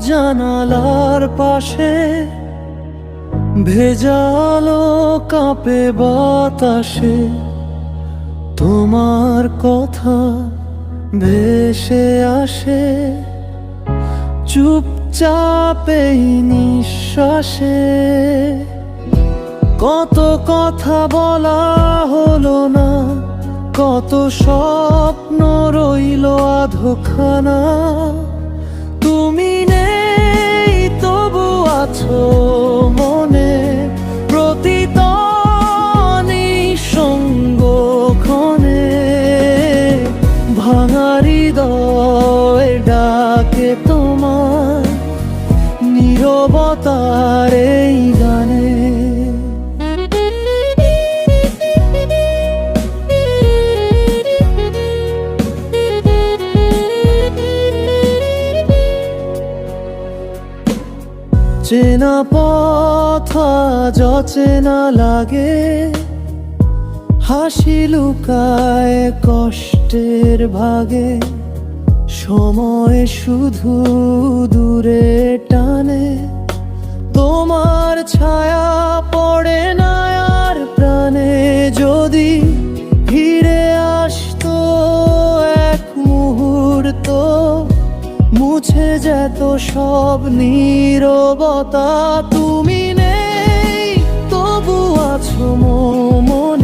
জানালার পাশে ভেজালো কাঁপে বাতাসে, তোমার কথা ভেসে আসে চুপচাপ এই নিঃশ্বাসে। কত কথা বলা হলো না, কত স্বপ্ন রইল আধখানা। তুমি নেই তবু আছো মনে, প্রতিতনি সঙ্গক্ষণে। ভাঙা হৃদয় ডাকে তোমার নীরবতার এই গানে। চেনা পথ আজ অচেনা লাগে, হাসি লুকায় কষ্টের ভাগে। সময় শুধু দূরে টানে, তোমার ছায়া পড়ে না আর প্রাণে। যদি ফিরে আসতো এক মুহূর্ত, মুছে যেত সব নীরবতা। তুমি নেই তবু আছো মনে,